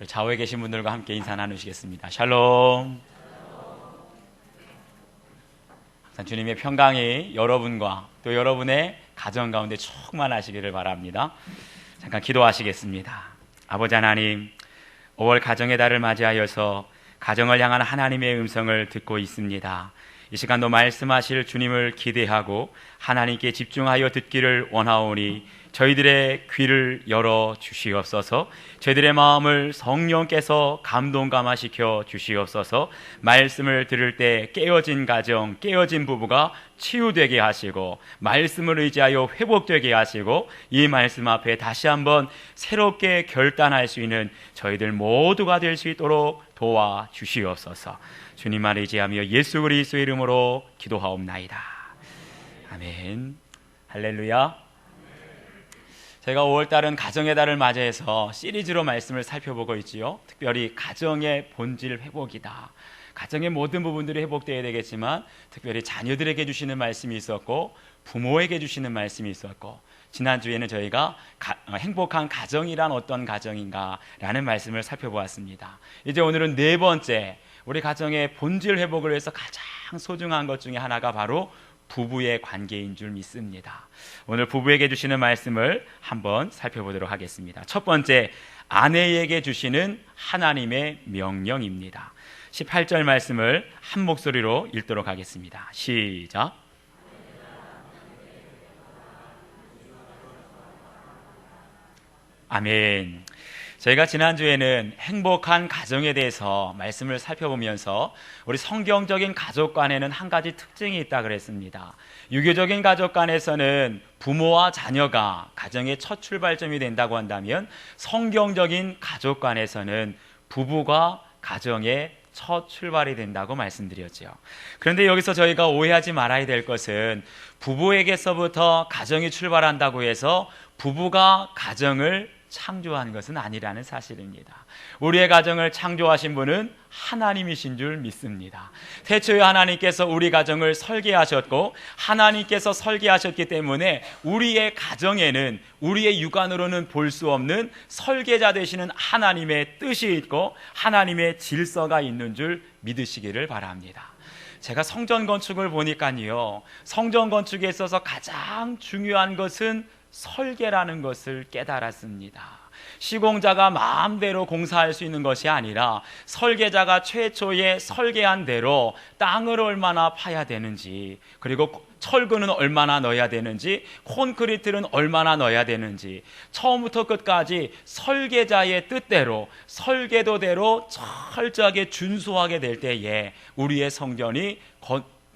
좌우에 계신 분들과 함께 인사 나누시겠습니다. 샬롬. 항상 주님의 평강이 여러분과 또 여러분의 가정 가운데 충만하시기를 바랍니다. 잠깐 기도하시겠습니다. 아버지 하나님, 5월 가정의 달을 맞이하여서 가정을 향한 하나님의 음성을 듣고 있습니다. 이 시간도 말씀하실 주님을 기대하고 하나님께 집중하여 듣기를 원하오니 저희들의 귀를 열어 주시옵소서. 저희들의 마음을 성령께서 감동감화시켜 주시옵소서. 말씀을 들을 때 깨어진 가정, 깨어진 부부가 치유되게 하시고 말씀을 의지하여 회복되게 하시고 이 말씀 앞에 다시 한번 새롭게 결단할 수 있는 저희들 모두가 될 수 있도록 도와 주시옵소서. 주님을 의지하며 예수 그리스도의 이름으로 기도하옵나이다. 아멘. 할렐루야. 제가 5월달은 가정의 달을 맞이해서 시리즈로 말씀을 살펴보고 있지요. 특별히 가정의 본질 회복이다. 가정의 모든 부분들이 회복되어야 되겠지만 특별히 자녀들에게 주시는 말씀이 있었고 부모에게 주시는 말씀이 있었고 지난주에는 저희가 행복한 가정이란 어떤 가정인가 라는 말씀을 살펴보았습니다. 이제 오늘은 네 번째, 우리 가정의 본질 회복을 위해서 가장 소중한 것 중에 하나가 바로 부부의 관계인 줄 믿습니다. 오늘 부부에게 주시는 말씀을 한번 살펴보도록 하겠습니다. 첫 번째, 아내에게 주시는 하나님의 명령입니다. 18절 말씀을 한 목소리로 읽도록 하겠습니다. 시작. 아멘. 저희가 지난주에는 행복한 가정에 대해서 말씀을 살펴보면서 우리 성경적인 가족관에는 한 가지 특징이 있다 그랬습니다. 유교적인 가족관에서는 부모와 자녀가 가정의 첫 출발점이 된다고 한다면 성경적인 가족관에서는 부부가 가정의 첫 출발이 된다고 말씀드렸죠. 그런데 여기서 저희가 오해하지 말아야 될 것은 부부에게서부터 가정이 출발한다고 해서 부부가 가정을 창조한 것은 아니라는 사실입니다. 우리의 가정을 창조하신 분은 하나님이신 줄 믿습니다. 태초에 하나님께서 우리 가정을 설계하셨고 하나님께서 설계하셨기 때문에 우리의 가정에는 우리의 육안으로는 볼 수 없는 설계자 되시는 하나님의 뜻이 있고 하나님의 질서가 있는 줄 믿으시기를 바랍니다. 제가 성전 건축을 보니까요, 성전 건축에 있어서 가장 중요한 것은 설계라는 것을 깨달았습니다. 시공자가 마음대로 공사할 수 있는 것이 아니라 설계자가 최초에 설계한 대로 땅을 얼마나 파야 되는지, 그리고 철근은 얼마나 넣어야 되는지, 콘크리트는 얼마나 넣어야 되는지, 처음부터 끝까지 설계자의 뜻대로 설계도대로 철저하게 준수하게 될 때에 우리의 성전이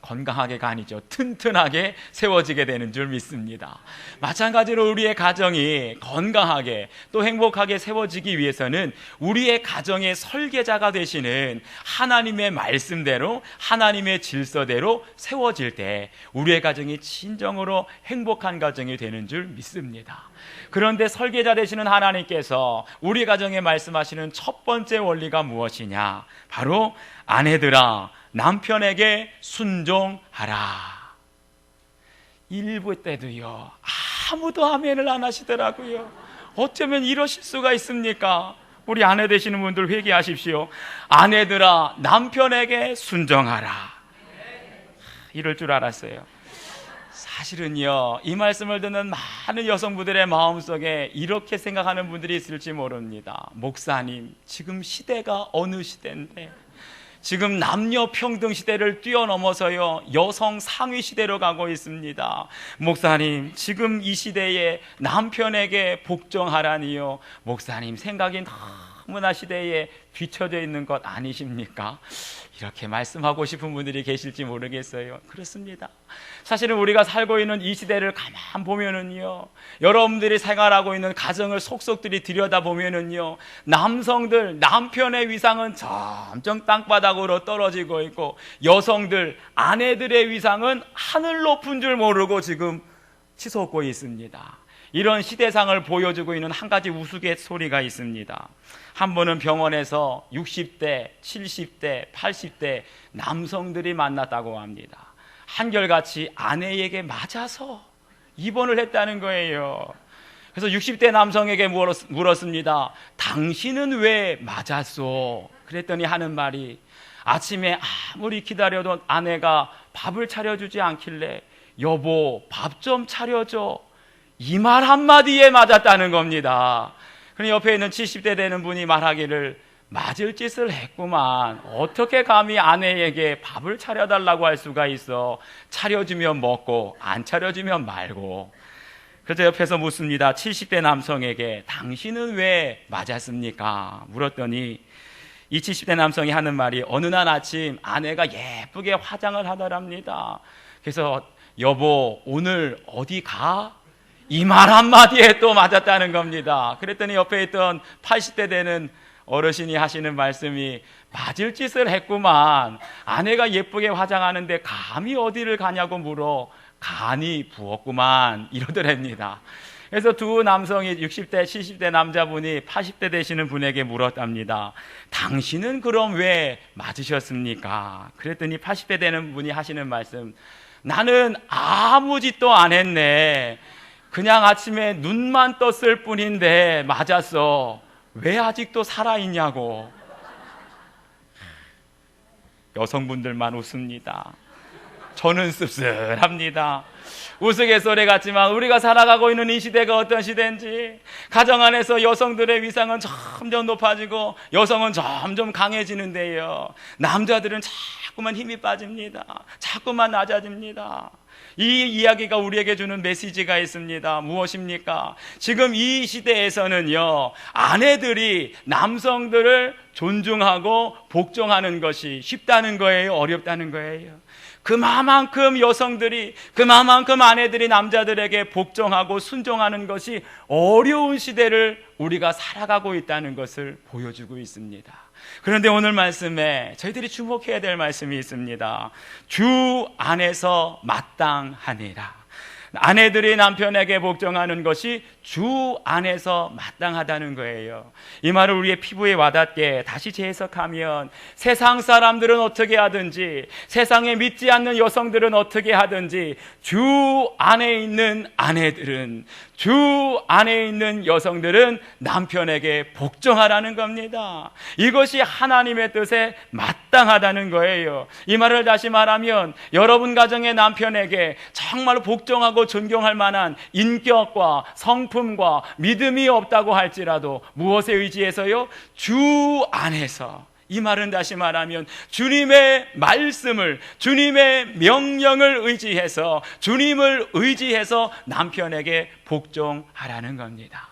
건강하게가 아니죠. 튼튼하게 세워지게 되는 줄 믿습니다. 마찬가지로 우리의 가정이 건강하게 또 행복하게 세워지기 위해서는 우리의 가정의 설계자가 되시는 하나님의 말씀대로 하나님의 질서대로 세워질 때 우리의 가정이 진정으로 행복한 가정이 되는 줄 믿습니다. 그런데 설계자 되시는 하나님께서 우리 가정에 말씀하시는 첫 번째 원리가 무엇이냐? 바로 아내들아 남편에게 순종하라. 일부 때도요 아무도 아멘을 안 하시더라고요. 어쩌면 이러실 수가 있습니까? 우리 아내 되시는 분들 회개하십시오. 아내들아 남편에게 순종하라. 이럴 줄 알았어요. 사실은요 이 말씀을 듣는 많은 여성분들의 마음속에 이렇게 생각하는 분들이 있을지 모릅니다. 목사님, 지금 시대가 어느 시대인데 지금 남녀 평등 시대를 뛰어넘어서요 여성 상위 시대로 가고 있습니다. 목사님, 지금 이 시대에 남편에게 복종하라니요. 목사님, 생각이 너무나 시대에 뒤처져 있는 것 아니십니까? 이렇게 말씀하고 싶은 분들이 계실지 모르겠어요. 그렇습니다. 사실은 우리가 살고 있는 이 시대를 가만 보면은요, 여러분들이 생활하고 있는 가정을 속속들이 들여다보면은요, 남성들, 남편의 위상은 점점 땅바닥으로 떨어지고 있고 여성들, 아내들의 위상은 하늘 높은 줄 모르고 지금 치솟고 있습니다. 이런 시대상을 보여주고 있는 한 가지 우스갯소리가 있습니다. 한 번은 병원에서 60대, 70대, 80대 남성들이 만났다고 합니다. 한결같이 아내에게 맞아서 입원을 했다는 거예요. 그래서 60대 남성에게 물었습니다. 당신은 왜 맞았소? 그랬더니 하는 말이, 아침에 아무리 기다려도 아내가 밥을 차려주지 않길래 여보 밥 좀 차려줘, 이 말 한마디에 맞았다는 겁니다. 그럼 옆에 있는 70대 되는 분이 말하기를, 맞을 짓을 했구만. 어떻게 감히 아내에게 밥을 차려달라고 할 수가 있어. 차려주면 먹고 안 차려주면 말고. 그래서 옆에서 묻습니다. 70대 남성에게 당신은 왜 맞았습니까? 물었더니 이 70대 남성이 하는 말이, 어느 날 아침 아내가 예쁘게 화장을 하더랍니다. 그래서 여보 오늘 어디 가? 이 말 한마디에 또 맞았다는 겁니다. 그랬더니 옆에 있던 80대 되는 어르신이 하시는 말씀이, 맞을 짓을 했구만. 아내가 예쁘게 화장하는데 감히 어디를 가냐고 물어 간이 부었구만, 이러더랍니다. 그래서 두 남성이 60대 70대 남자분이 80대 되시는 분에게 물었답니다. 당신은 그럼 왜 맞으셨습니까? 그랬더니 80대 되는 분이 하시는 말씀, 나는 아무 짓도 안 했네. 그냥 아침에 눈만 떴을 뿐인데 맞았어. 왜 아직도 살아있냐고. 여성분들만 웃습니다. 저는 씁쓸합니다. 우스갯소리 같지만 우리가 살아가고 있는 이 시대가 어떤 시대인지, 가정 안에서 여성들의 위상은 점점 높아지고 여성은 점점 강해지는데요, 남자들은 자꾸만 힘이 빠집니다. 자꾸만 낮아집니다. 이 이야기가 우리에게 주는 메시지가 있습니다. 무엇입니까? 지금 이 시대에서는요, 아내들이 남성들을 존중하고 복종하는 것이 쉽다는 거예요? 어렵다는 거예요? 그만큼 여성들이, 그만큼 아내들이 남자들에게 복종하고 순종하는 것이 어려운 시대를 우리가 살아가고 있다는 것을 보여주고 있습니다. 그런데 오늘 말씀에 저희들이 주목해야 될 말씀이 있습니다. 주 안에서 마땅하니라. 아내들이 남편에게 복종하는 것이 주 안에서 마땅하다는 거예요. 이 말을 우리의 피부에 와닿게 다시 재해석하면, 세상 사람들은 어떻게 하든지, 세상에 믿지 않는 여성들은 어떻게 하든지, 주 안에 있는 아내들은, 주 안에 있는 여성들은 남편에게 복종하라는 겁니다. 이것이 하나님의 뜻에 마땅하다는 거예요. 이 말을 다시 말하면, 여러분 가정의 남편에게 정말 복종하고 존경할 만한 인격과 성품과 믿음이 없다고 할지라도 무엇에 의지해서요? 주 안에서. 이 말은 다시 말하면 주님의 말씀을, 주님의 명령을 의지해서, 주님을 의지해서 남편에게 복종하라는 겁니다.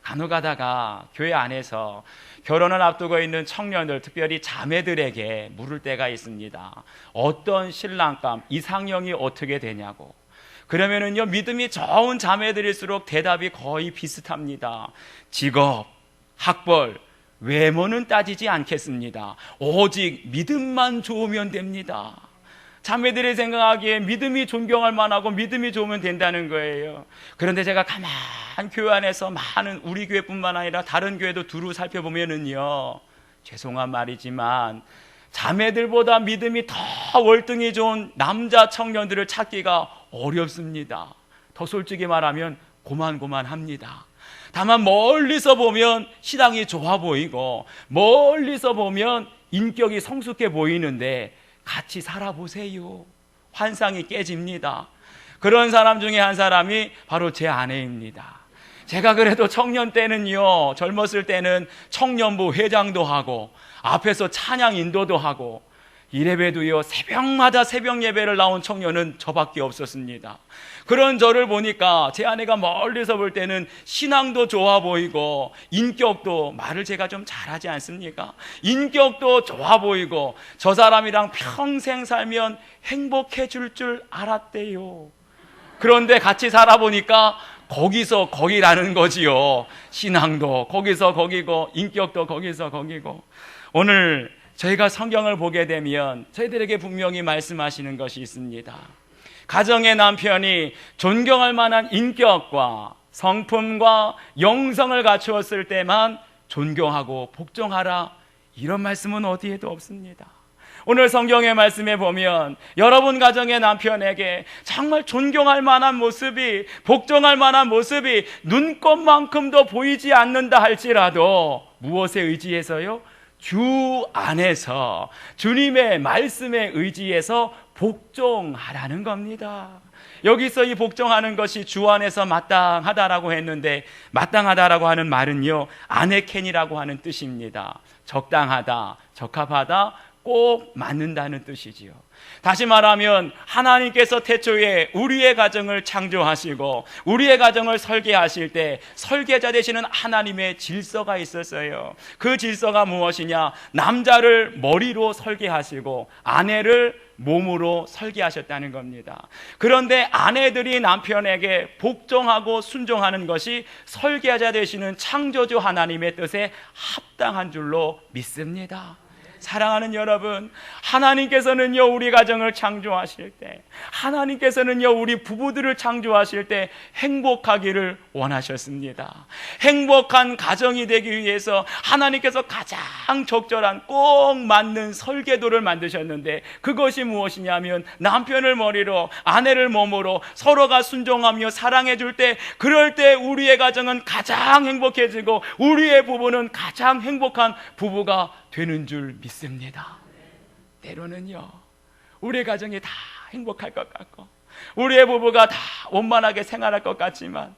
간혹 가다가 교회 안에서 결혼을 앞두고 있는 청년들, 특별히 자매들에게 물을 때가 있습니다. 어떤 신랑감, 이상형이 어떻게 되냐고. 그러면은요, 믿음이 좋은 자매들일수록 대답이 거의 비슷합니다. 직업, 학벌, 외모는 따지지 않겠습니다. 오직 믿음만 좋으면 됩니다. 자매들이 생각하기에 믿음이 존경할 만하고 믿음이 좋으면 된다는 거예요. 그런데 제가 가만 교회 안에서 많은, 우리 교회뿐만 아니라 다른 교회도 두루 살펴보면은요, 죄송한 말이지만 자매들보다 믿음이 더 월등히 좋은 남자 청년들을 찾기가 어렵습니다. 더 솔직히 말하면 고만고만합니다. 다만 멀리서 보면 신앙이 좋아 보이고, 멀리서 보면 인격이 성숙해 보이는데 같이 살아보세요. 환상이 깨집니다. 그런 사람 중에 한 사람이 바로 제 아내입니다. 제가 그래도 청년 때는요, 젊었을 때는 청년부 회장도 하고 앞에서 찬양 인도도 하고, 이래봬도요, 새벽마다 새벽 예배를 나온 청년은 저밖에 없었습니다. 그런 저를 보니까 제 아내가 멀리서 볼 때는 신앙도 좋아 보이고, 인격도, 말을 제가 좀 잘하지 않습니까? 인격도 좋아 보이고, 저 사람이랑 평생 살면 행복해질 줄 알았대요. 그런데 같이 살아보니까 거기서 거기라는 거지요. 신앙도 거기서 거기고, 인격도 거기서 거기고. 오늘 저희가 성경을 보게 되면 저희들에게 분명히 말씀하시는 것이 있습니다. 가정의 남편이 존경할 만한 인격과 성품과 영성을 갖추었을 때만 존경하고 복종하라, 이런 말씀은 어디에도 없습니다. 오늘 성경의 말씀에 보면 여러분 가정의 남편에게 정말 존경할 만한 모습이, 복종할 만한 모습이 눈꼽만큼도 보이지 않는다 할지라도 무엇에 의지해서요? 주 안에서, 주님의 말씀에 의지해서 복종하라는 겁니다. 여기서 이 복종하는 것이 주 안에서 마땅하다라고 했는데, 마땅하다라고 하는 말은요, 아네켄이라고 하는 뜻입니다. 적당하다, 적합하다, 꼭 맞는다는 뜻이지요. 다시 말하면 하나님께서 태초에 우리의 가정을 창조하시고 우리의 가정을 설계하실 때 설계자 되시는 하나님의 질서가 있었어요. 그 질서가 무엇이냐? 남자를 머리로 설계하시고 아내를 몸으로 설계하셨다는 겁니다. 그런데 아내들이 남편에게 복종하고 순종하는 것이 설계자 되시는 창조주 하나님의 뜻에 합당한 줄로 믿습니다. 사랑하는 여러분, 하나님께서는요, 우리 가정을 창조하실 때, 하나님께서는요, 우리 부부들을 창조하실 때 행복하기를 원하셨습니다. 행복한 가정이 되기 위해서 하나님께서 가장 적절한 꼭 맞는 설계도를 만드셨는데, 그것이 무엇이냐면 남편을 머리로 아내를 몸으로 서로가 순종하며 사랑해 줄 때, 그럴 때 우리의 가정은 가장 행복해지고 우리의 부부는 가장 행복한 부부가 되는 줄 믿습니다. 때로는요, 우리 가정이 다 행복할 것 같고 우리의 부부가 다 원만하게 생활할 것 같지만,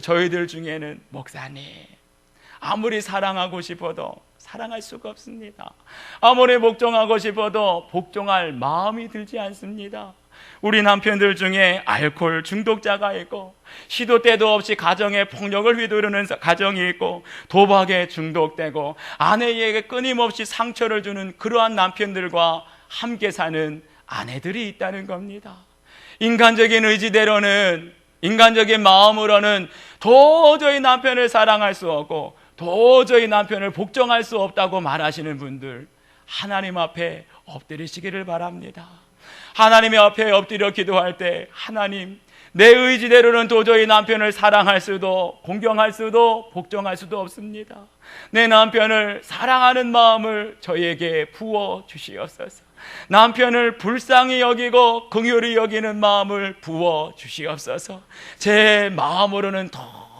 저희들 중에는 목사님, 아무리 사랑하고 싶어도 사랑할 수가 없습니다. 아무리 복종하고 싶어도 복종할 마음이 들지 않습니다. 우리 남편들 중에 알코올 중독자가 있고, 시도 때도 없이 가정에 폭력을 휘두르는 가정이 있고, 도박에 중독되고 아내에게 끊임없이 상처를 주는 그러한 남편들과 함께 사는 아내들이 있다는 겁니다. 인간적인 의지대로는, 인간적인 마음으로는 도저히 남편을 사랑할 수 없고 도저히 남편을 복종할 수 없다고 말하시는 분들, 하나님 앞에 엎드리시기를 바랍니다. 하나님의 앞에 엎드려 기도할 때, 하나님, 내 의지대로는 도저히 남편을 사랑할 수도 공경할 수도 복종할 수도 없습니다. 내 남편을 사랑하는 마음을 저에게 부어 주시옵소서. 남편을 불쌍히 여기고 긍휼히 여기는 마음을 부어 주시옵소서. 제 마음으로는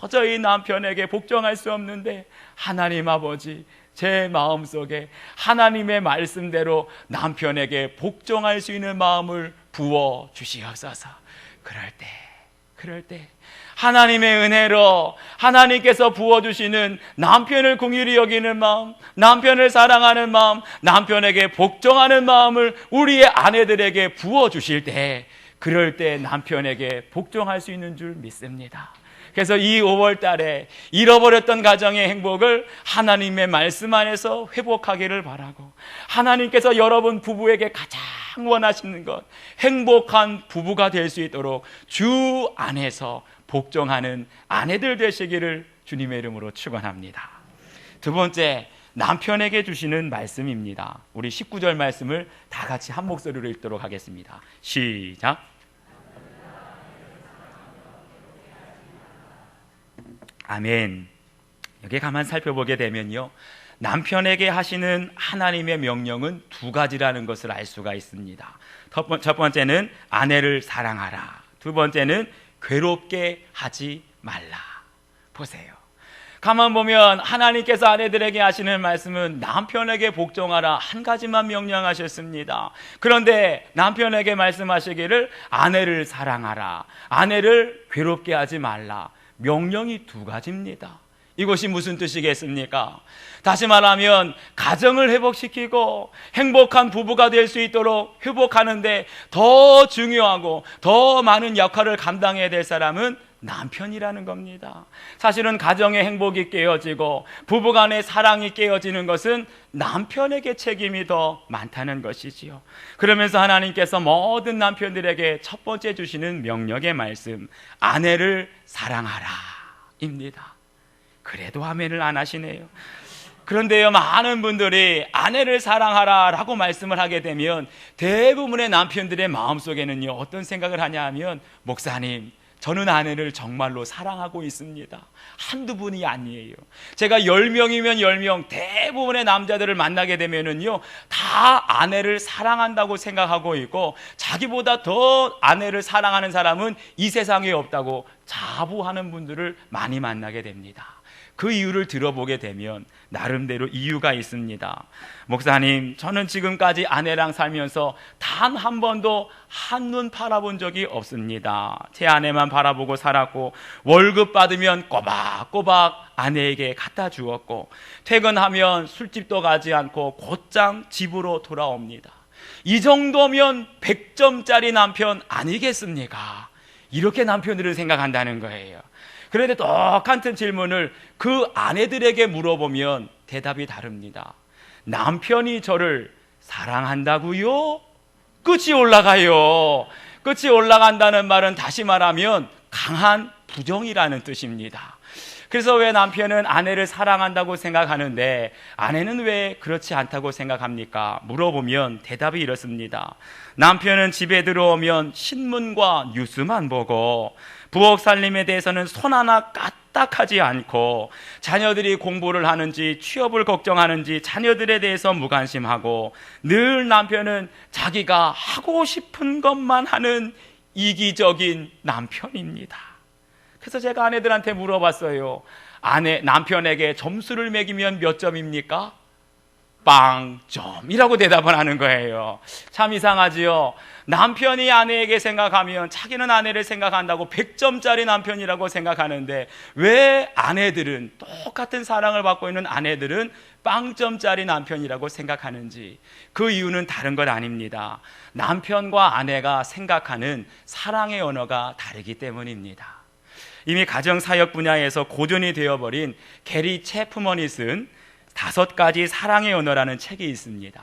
도저히 남편에게 복종할 수 없는데, 하나님 아버지, 제 마음속에 하나님의 말씀대로 남편에게 복종할 수 있는 마음을 부어 주시옵소서. 그럴 때 하나님의 은혜로 하나님께서 부어주시는 남편을 긍휼히 여기는 마음, 남편을 사랑하는 마음, 남편에게 복종하는 마음을 우리의 아내들에게 부어주실 때, 그럴 때 남편에게 복종할 수 있는 줄 믿습니다. 그래서 이 5월 달에 잃어버렸던 가정의 행복을 하나님의 말씀 안에서 회복하기를 바라고, 하나님께서 여러분 부부에게 가장 원하시는 것, 행복한 부부가 될 수 있도록 주 안에서 복종하는 아내들 되시기를 주님의 이름으로 축원합니다. 두 번째, 남편에게 주시는 말씀입니다. 우리 19절 말씀을 다 같이 한 목소리로 읽도록 하겠습니다. 시작. 아멘. 여기 가만 살펴보게 되면요, 남편에게 하시는 하나님의 명령은 두 가지라는 것을 알 수가 있습니다. 첫 번째는 아내를 사랑하라. 두 번째는 괴롭게 하지 말라. 보세요. 가만 보면 하나님께서 아내들에게 하시는 말씀은 남편에게 복종하라 한 가지만 명령하셨습니다. 그런데 남편에게 말씀하시기를 아내를 사랑하라, 아내를 괴롭게 하지 말라. 명령이 두 가지입니다. 이것이 무슨 뜻이겠습니까? 다시 말하면 가정을 회복시키고 행복한 부부가 될 수 있도록 회복하는데 더 중요하고 더 많은 역할을 감당해야 될 사람은 남편이라는 겁니다. 사실은 가정의 행복이 깨어지고 부부간의 사랑이 깨어지는 것은 남편에게 책임이 더 많다는 것이지요. 그러면서 하나님께서 모든 남편들에게 첫 번째 주시는 명령의 말씀, 아내를 사랑하라 입니다. 그래도 아멘을 안 하시네요. 그런데요, 많은 분들이 아내를 사랑하라 라고 말씀을 하게 되면 대부분의 남편들의 마음속에는요, 어떤 생각을 하냐 하면, 목사님, 저는 아내를 정말로 사랑하고 있습니다. 한두 분이 아니에요. 제가 10명이면 10명, 대부분의 남자들을 만나게 되면은요, 다 아내를 사랑한다고 생각하고 있고, 자기보다 더 아내를 사랑하는 사람은 이 세상에 없다고 자부하는 분들을 많이 만나게 됩니다. 그 이유를 들어보게 되면 나름대로 이유가 있습니다. 목사님, 저는 지금까지 아내랑 살면서 단 한 번도 한눈 팔아본 적이 없습니다. 제 아내만 바라보고 살았고, 월급 받으면 꼬박꼬박 아내에게 갖다 주었고, 퇴근하면 술집도 가지 않고 곧장 집으로 돌아옵니다. 이 정도면 100점짜리 남편 아니겠습니까? 이렇게 남편들을 생각한다는 거예요. 그런데 똑같은 질문을 그 아내들에게 물어보면 대답이 다릅니다. 남편이 저를 사랑한다고요? 끝이 올라가요. 끝이 올라간다는 말은 다시 말하면 강한 부정이라는 뜻입니다. 그래서 왜 남편은 아내를 사랑한다고 생각하는데 아내는 왜 그렇지 않다고 생각합니까? 물어보면 대답이 이렇습니다. 남편은 집에 들어오면 신문과 뉴스만 보고 부엌 살림에 대해서는 손 하나 까딱하지 않고, 자녀들이 공부를 하는지 취업을 걱정하는지 자녀들에 대해서 무관심하고, 늘 남편은 자기가 하고 싶은 것만 하는 이기적인 남편입니다. 그래서 제가 아내들한테 물어봤어요. 남편에게 점수를 매기면 몇 점입니까? 빵점이라고 대답을 하는 거예요. 참 이상하지요. 남편이 아내에게 생각하면 자기는 아내를 생각한다고 100점짜리 남편이라고 생각하는데, 왜 아내들은, 똑같은 사랑을 받고 있는 아내들은 빵점짜리 남편이라고 생각하는지, 그 이유는 다른 것 아닙니다. 남편과 아내가 생각하는 사랑의 언어가 다르기 때문입니다. 이미 가정사역 분야에서 고전이 되어버린 게리 체프먼이 쓴 5가지 사랑의 언어라는 책이 있습니다.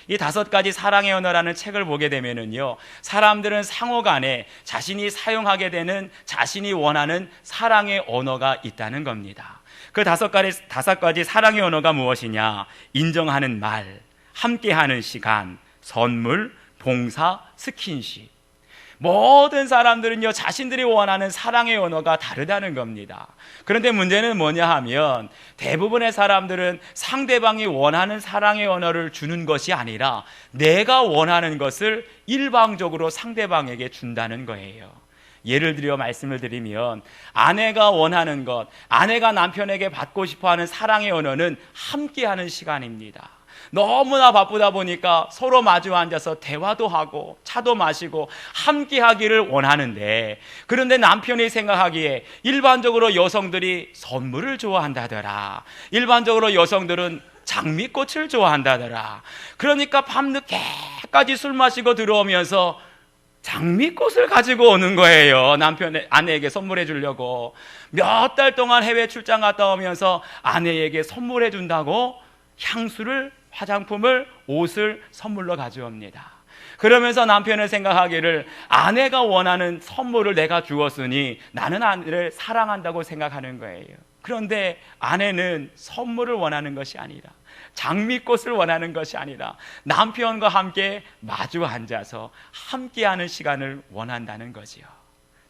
이 5가지 사랑의 언어라는 책을 보게 되면은요, 사람들은 상호 간에 자신이 사용하게 되는, 자신이 원하는 사랑의 언어가 있다는 겁니다. 그 5가지 사랑의 언어가 무엇이냐? 인정하는 말, 함께하는 시간, 선물, 봉사, 스킨십. 모든 사람들은요, 자신들이 원하는 사랑의 언어가 다르다는 겁니다. 그런데 문제는 뭐냐 하면, 대부분의 사람들은 상대방이 원하는 사랑의 언어를 주는 것이 아니라 내가 원하는 것을 일방적으로 상대방에게 준다는 거예요. 예를 들어 말씀을 드리면, 아내가 원하는 것, 아내가 남편에게 받고 싶어하는 사랑의 언어는 함께하는 시간입니다. 너무나 바쁘다 보니까 서로 마주 앉아서 대화도 하고 차도 마시고 함께 하기를 원하는데, 그런데 남편이 생각하기에 일반적으로 여성들이 선물을 좋아한다더라, 일반적으로 여성들은 장미꽃을 좋아한다더라. 그러니까 밤늦게까지 술 마시고 들어오면서 장미꽃을 가지고 오는 거예요. 아내에게 선물해 주려고. 몇 달 동안 해외 출장 갔다 오면서 아내에게 선물해 준다고 향수를, 화장품을, 옷을 선물로 가져옵니다. 그러면서 남편은 생각하기를, 아내가 원하는 선물을 내가 주었으니 나는 아내를 사랑한다고 생각하는 거예요. 그런데 아내는 선물을 원하는 것이 아니라, 장미꽃을 원하는 것이 아니라 남편과 함께 마주 앉아서 함께하는 시간을 원한다는 거지요.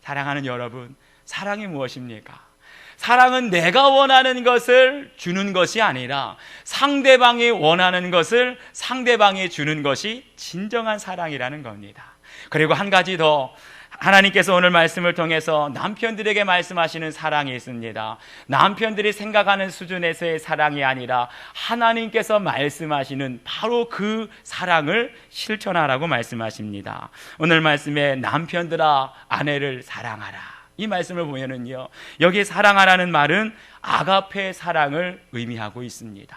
사랑하는 여러분, 사랑이 무엇입니까? 사랑은 내가 원하는 것을 주는 것이 아니라 상대방이 원하는 것을 상대방이 주는 것이 진정한 사랑이라는 겁니다. 그리고 한 가지 더, 하나님께서 오늘 말씀을 통해서 남편들에게 말씀하시는 사랑이 있습니다. 남편들이 생각하는 수준에서의 사랑이 아니라 하나님께서 말씀하시는 바로 그 사랑을 실천하라고 말씀하십니다. 오늘 말씀에 남편들아 아내를 사랑하라, 이 말씀을 보면은요, 여기 사랑하라는 말은 아가페 사랑을 의미하고 있습니다.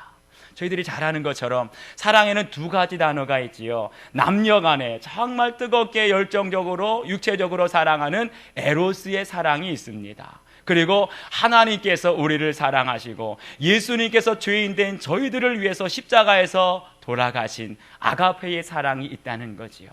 저희들이 잘 아는 것처럼 사랑에는 2가지 단어가 있지요. 남녀 간에 정말 뜨겁게 열정적으로 육체적으로 사랑하는 에로스의 사랑이 있습니다. 그리고 하나님께서 우리를 사랑하시고 예수님께서 죄인된 저희들을 위해서 십자가에서 돌아가신 아가페의 사랑이 있다는 거지요.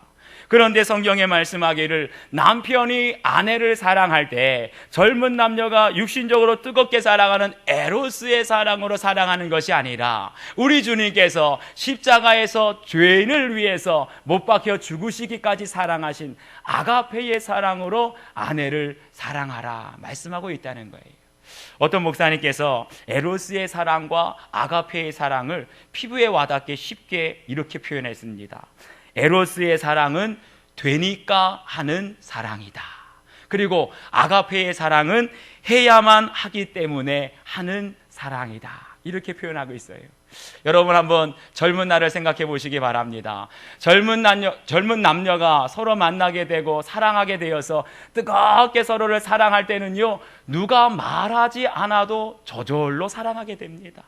그런데 성경에 말씀하기를 남편이 아내를 사랑할 때 젊은 남녀가 육신적으로 뜨겁게 사랑하는 에로스의 사랑으로 사랑하는 것이 아니라 우리 주님께서 십자가에서 죄인을 위해서 못 박혀 죽으시기까지 사랑하신 아가페의 사랑으로 아내를 사랑하라 말씀하고 있다는 거예요. 어떤 목사님께서 에로스의 사랑과 아가페의 사랑을 피부에 와닿게 쉽게 이렇게 표현했습니다. 에로스의 사랑은 되니까 하는 사랑이다. 그리고 아가페의 사랑은 해야만 하기 때문에 하는 사랑이다. 이렇게 표현하고 있어요. 여러분 한번 젊은 날을 생각해 보시기 바랍니다. 젊은 남녀가 서로 만나게 되고 사랑하게 되어서 뜨겁게 서로를 사랑할 때는요, 누가 말하지 않아도 저절로 사랑하게 됩니다.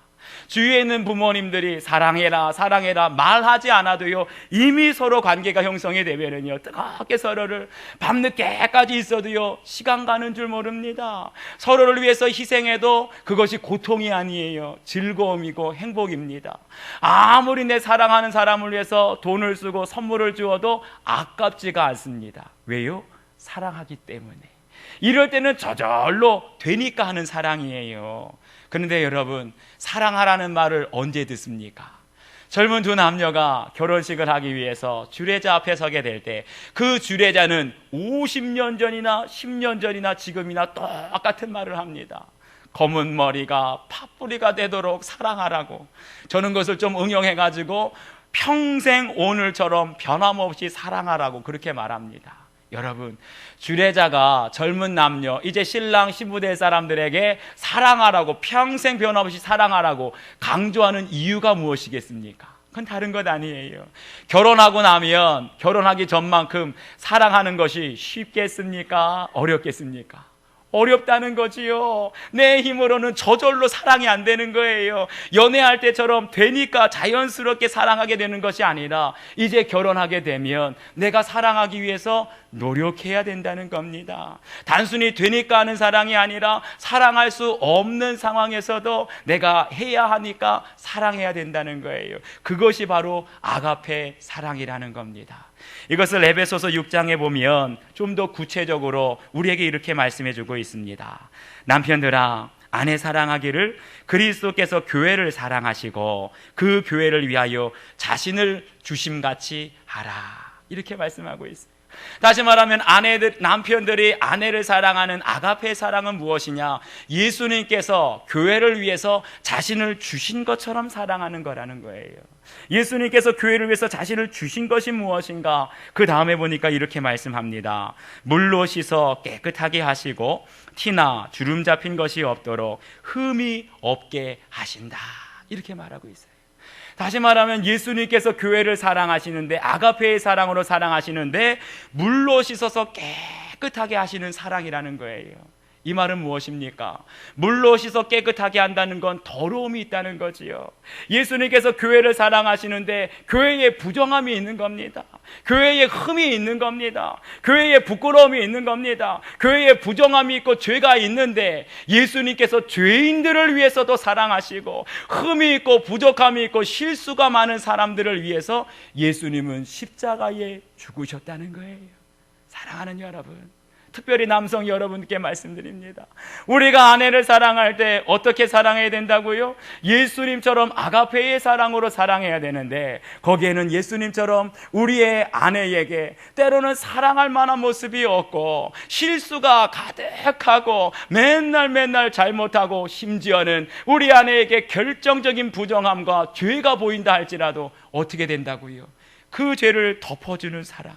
주위에 있는 부모님들이 사랑해라 사랑해라 말하지 않아도요, 이미 서로 관계가 형성이 되면은요, 뜨겁게 서로를 밤늦게까지 있어도요, 시간 가는 줄 모릅니다. 서로를 위해서 희생해도 그것이 고통이 아니에요. 즐거움이고 행복입니다. 아무리 내 사랑하는 사람을 위해서 돈을 쓰고 선물을 주어도 아깝지가 않습니다. 왜요? 사랑하기 때문에. 이럴 때는 저절로 되니까 하는 사랑이에요. 그런데 여러분, 사랑하라는 말을 언제 듣습니까? 젊은 두 남녀가 결혼식을 하기 위해서 주례자 앞에 서게 될 때 그 주례자는 50년 전이나 10년 전이나 지금이나 똑같은 말을 합니다. 검은 머리가 팥뿌리가 되도록 사랑하라고. 저는 그것을 좀 응용해가지고 평생 오늘처럼 변함없이 사랑하라고 그렇게 말합니다. 여러분, 주례자가 젊은 남녀, 이제 신랑 신부 될 사람들에게 사랑하라고, 평생 변함없이 사랑하라고 강조하는 이유가 무엇이겠습니까? 그건 다른 것 아니에요. 결혼하고 나면 결혼하기 전만큼 사랑하는 것이 쉽겠습니까? 어렵겠습니까? 어렵다는 거지요. 내 힘으로는 저절로 사랑이 안 되는 거예요. 연애할 때처럼 되니까 자연스럽게 사랑하게 되는 것이 아니라 이제 결혼하게 되면 내가 사랑하기 위해서 노력해야 된다는 겁니다. 단순히 되니까 하는 사랑이 아니라 사랑할 수 없는 상황에서도 내가 해야 하니까 사랑해야 된다는 거예요. 그것이 바로 아가페 사랑이라는 겁니다. 이것을 에베소서 6장에 보면 좀 더 구체적으로 우리에게 이렇게 말씀해 주고 있습니다. 남편들아, 아내 사랑하기를 그리스도께서 교회를 사랑하시고 그 교회를 위하여 자신을 주심같이 하라. 이렇게 말씀하고 있어요. 다시 말하면 남편들이 아내를 사랑하는 아가페 사랑은 무엇이냐? 예수님께서 교회를 위해서 자신을 주신 것처럼 사랑하는 거라는 거예요. 예수님께서 교회를 위해서 자신을 주신 것이 무엇인가? 그 다음에 보니까 이렇게 말씀합니다. 물로 씻어 깨끗하게 하시고 티나 주름 잡힌 것이 없도록 흠이 없게 하신다. 이렇게 말하고 있어요. 다시 말하면 예수님께서 교회를 사랑하시는데, 아가페의 사랑으로 사랑하시는데 물로 씻어서 깨끗하게 하시는 사랑이라는 거예요. 이 말은 무엇입니까? 물로 씻어 깨끗하게 한다는 건 더러움이 있다는 거지요. 예수님께서 교회를 사랑하시는데 교회에 부정함이 있는 겁니다. 교회에 흠이 있는 겁니다. 교회에 부끄러움이 있는 겁니다. 교회에 부정함이 있고 죄가 있는데 예수님께서 죄인들을 위해서도 사랑하시고 흠이 있고 부족함이 있고 실수가 많은 사람들을 위해서 예수님은 십자가에 죽으셨다는 거예요. 사랑하는 여러분, 특별히 남성 여러분께 말씀드립니다. 우리가 아내를 사랑할 때 어떻게 사랑해야 된다고요? 예수님처럼 아가페의 사랑으로 사랑해야 되는데, 거기에는 예수님처럼 우리의 아내에게 때로는 사랑할 만한 모습이 없고 실수가 가득하고 맨날 잘못하고 심지어는 우리 아내에게 결정적인 부정함과 죄가 보인다 할지라도 어떻게 된다고요? 그 죄를 덮어주는 사랑,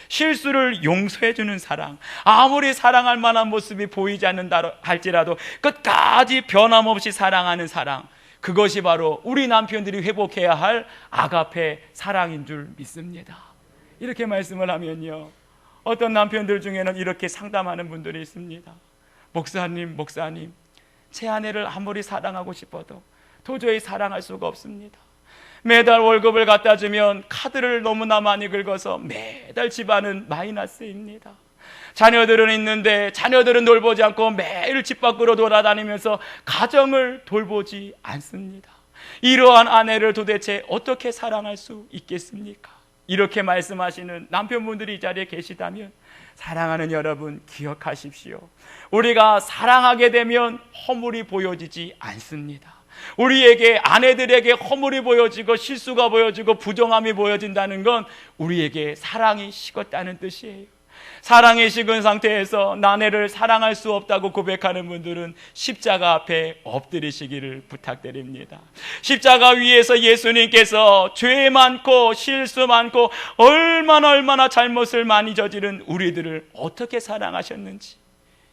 실수를 용서해주는 사랑, 아무리 사랑할 만한 모습이 보이지 않는다 할지라도 끝까지 변함없이 사랑하는 사랑, 그것이 바로 우리 남편들이 회복해야 할 아가페 사랑인 줄 믿습니다. 이렇게 말씀을 하면요, 어떤 남편들 중에는 이렇게 상담하는 분들이 있습니다. 목사님, 제 아내를 아무리 사랑하고 싶어도 도저히 사랑할 수가 없습니다. 매달 월급을 갖다 주면 카드를 너무나 많이 긁어서 매달 집안은 마이너스입니다. 자녀들은 있는데 자녀들은 돌보지 않고 매일 집 밖으로 돌아다니면서 가정을 돌보지 않습니다. 이러한 아내를 도대체 어떻게 사랑할 수 있겠습니까? 이렇게 말씀하시는 남편분들이 이 자리에 계시다면 사랑하는 여러분, 기억하십시오. 우리가 사랑하게 되면 허물이 보여지지 않습니다. 우리에게, 아내들에게 허물이 보여지고 실수가 보여지고 부정함이 보여진다는 건 우리에게 사랑이 식었다는 뜻이에요. 사랑이 식은 상태에서 나네를 사랑할 수 없다고 고백하는 분들은 십자가 앞에 엎드리시기를 부탁드립니다. 십자가 위에서 예수님께서 죄 많고 실수 많고 얼마나 잘못을 많이 저지른 우리들을 어떻게 사랑하셨는지,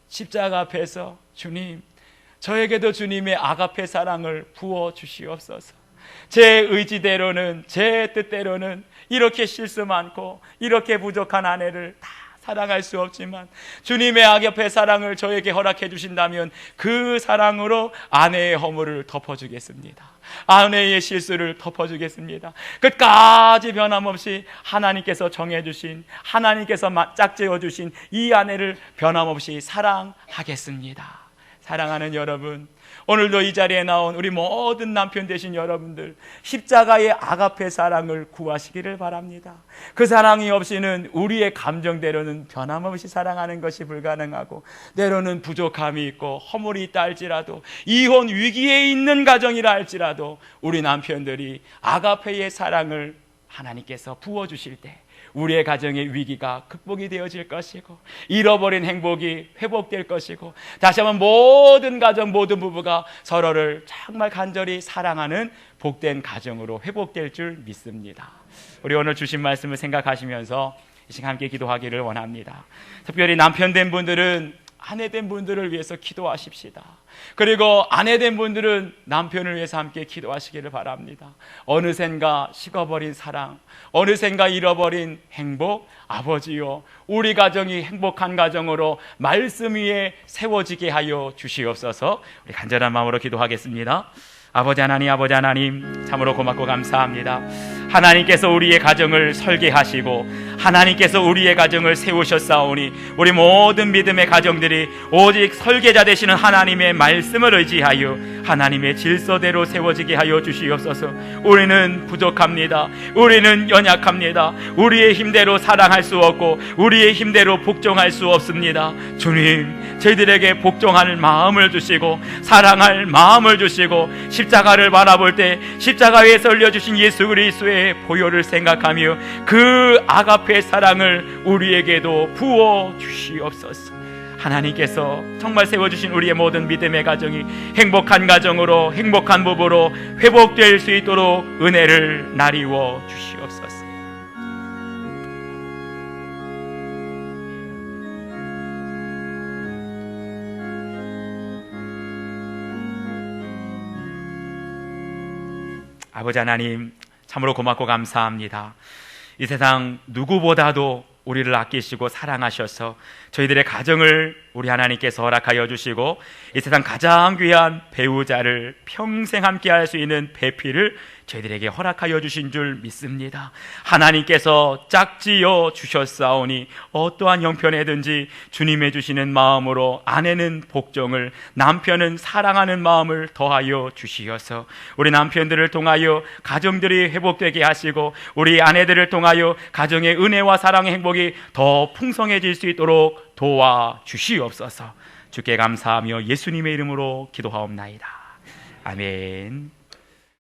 십자가 앞에서 주님, 저에게도 주님의 아가페 사랑을 부어주시옵소서. 제 의지대로는, 제 뜻대로는 이렇게 실수 많고 이렇게 부족한 아내를 다 사랑할 수 없지만 주님의 아가페 사랑을 저에게 허락해 주신다면 그 사랑으로 아내의 허물을 덮어주겠습니다. 아내의 실수를 덮어주겠습니다. 끝까지 변함없이 하나님께서 정해주신, 하나님께서 짝지어주신 이 아내를 변함없이 사랑하겠습니다. 사랑하는 여러분, 오늘도 이 자리에 나온 우리 모든 남편 되신 여러분들, 십자가의 아가페 사랑을 구하시기를 바랍니다. 그 사랑이 없이는 우리의 감정대로는 변함없이 사랑하는 것이 불가능하고, 때로는 부족함이 있고 허물이 있다 할지라도, 이혼 위기에 있는 가정이라 할지라도 우리 남편들이 아가페의 사랑을 하나님께서 부어주실 때 우리의 가정의 위기가 극복이 되어질 것이고, 잃어버린 행복이 회복될 것이고, 다시 한번 모든 가정, 모든 부부가 서로를 정말 간절히 사랑하는 복된 가정으로 회복될 줄 믿습니다. 우리 오늘 주신 말씀을 생각하시면서 이 시간 함께 기도하기를 원합니다. 특별히 남편 된 분들은 아내 된 분들을 위해서 기도하십시다. 그리고 아내 된 분들은 남편을 위해서 함께 기도하시기를 바랍니다. 어느샌가 식어버린 사랑, 어느샌가 잃어버린 행복, 아버지요, 우리 가정이 행복한 가정으로 말씀 위에 세워지게 하여 주시옵소서. 우리 간절한 마음으로 기도하겠습니다. 아버지 하나님, 참으로 고맙고 감사합니다. 하나님께서 우리의 가정을 설계하시고 하나님께서 우리의 가정을 세우셨사오니 우리 모든 믿음의 가정들이 오직 설계자 되시는 하나님의 말씀을 의지하여 하나님의 질서대로 세워지게 하여 주시옵소서. 우리는 부족합니다. 우리는 연약합니다. 우리의 힘대로 사랑할 수 없고 우리의 힘대로 복종할 수 없습니다. 주님, 저희들에게 복종할 마음을 주시고 사랑할 마음을 주시고, 십자가를 바라볼 때 십자가 위에서 흘려주신 예수 그리스도의 보혈을 생각하며 그 아가페 사랑을 우리에게도 부어 주시옵소서. 하나님께서 정말 세워주신 우리의 모든 믿음의 가정이 행복한 가정으로, 행복한 부부로 회복될 수 있도록 은혜를 나리워 주시옵소서. 아버지 하나님, 참으로 고맙고 감사합니다. 이 세상 누구보다도 우리를 아끼시고 사랑하셔서 저희들의 가정을 우리 하나님께서 허락하여 주시고 이 세상 가장 귀한 배우자를 평생 함께 할 수 있는 배필을 저희들에게 허락하여 주신 줄 믿습니다. 하나님께서 짝지어 주셨사오니 어떠한 형편에든지 주님의 주시는 마음으로 아내는 복종을, 남편은 사랑하는 마음을 더하여 주시어서 우리 남편들을 통하여 가정들이 회복되게 하시고 우리 아내들을 통하여 가정의 은혜와 사랑의 행복이 더 풍성해질 수 있도록 도와 주시옵소서. 주께 감사하며 예수님의 이름으로 기도하옵나이다. 아멘.